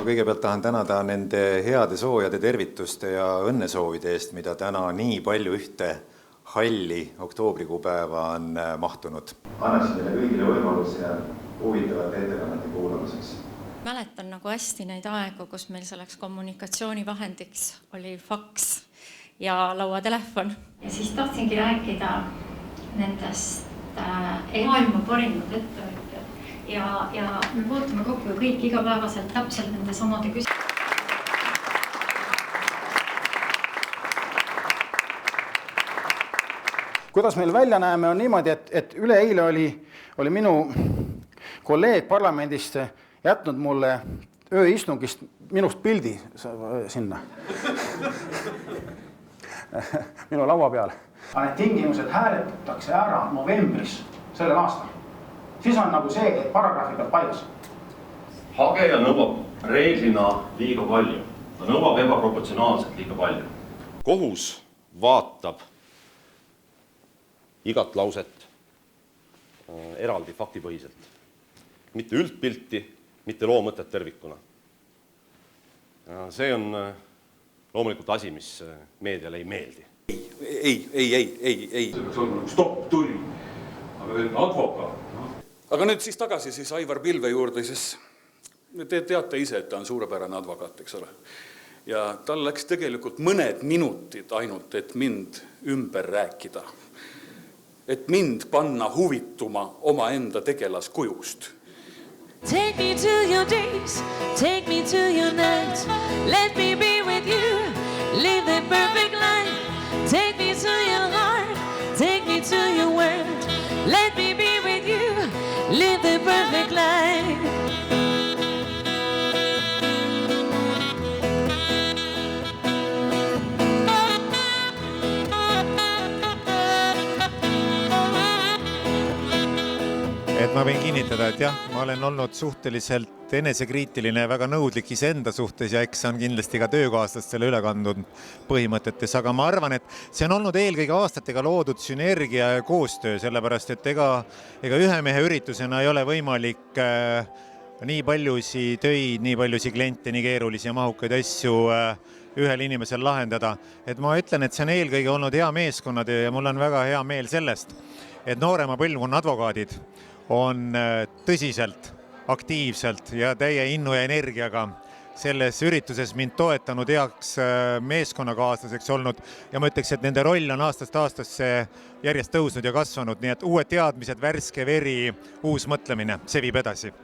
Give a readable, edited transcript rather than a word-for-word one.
Kõigepealt tahan tänada nende heade soojade tervituste ja õnnesoovide eest, mida täna nii palju ühte halli oktoobrikuupäeva on mahtunud. Annaksin teile kõigile võimaluse huvitavate ettekannete kuulamiseks. Mäletan nagu hästi neid aegu, kus meil selleks kommunikatsioonivahendiks oli faks ja lauatelefon. Ja siis tahtsingi rääkida nendest maailma parimad ettevõtjad ja me puutume kokku kõik igapäevaselt täpselt nende samade küsimused. Kuidas meil välja näeme on niimoodi, et üleeile oli minu kolleeg parlamendist jätnud mulle ööistungist minust pildi sinna minu laua peale. Need tingimused hääletatakse ära novembris sellel aastal. Siis on nagu see, et paragrahvi peab paigas. Hageja nõuab reeglina liiga palju. Ta nõuab ebaproportsionaalselt liiga palju. Kohus vaatab igat lauset eraldi faktipõhiselt. Mitte üldpilti, mitte loo mõtet tervikuna. Ja see on loomulikult asi, mis meediale ei meeldi. Ei. Stopp, tuli. Aga veel advokaat. Aga nüüd siis tagasi Aivar Pilve juurde, siis te teate ise, et ta on suurepärane advokaat, eks ole. Ja tal läks tegelikult mõned minutid ainult, et mind ümber rääkida. Et mind panna huvituma oma enda tegelaskujust. Take me to your days, take me to your nights. Let me be with you, live the perfect life. Take me to your heart, take me to your world. Let me be with you, live the perfect life. Et ma võin kinnitada, et jah, ma olen olnud suhteliselt enesekriitiline ja väga nõudlik iseenda suhtes ja eks on kindlasti ka töökaaslastele üle kandunud põhimõtetes, aga ma arvan, et see on olnud eelkõige aastatega loodud sünergia ja koostöö, sellepärast et ega ühe mehe üritusena ei ole võimalik nii paljusi töid, nii paljusi kliente, nii keerulisi ja mahukaid asju ühel inimesel lahendada. Et ma ütlen, et see on eelkõige olnud hea meeskonnatöö ja mul on väga hea meel sellest, et noorema põlvkonna advokaadid on tõsiselt, aktiivselt ja täie innu ja energiaga selles ürituses mind toetanud heaks meeskonnakaaslaseks olnud ja ma ütleks, et nende roll on aastast aastasse järjest tõusnud ja kasvanud, nii et uued teadmised, värske veri, uus mõtlemine, see viib edasi.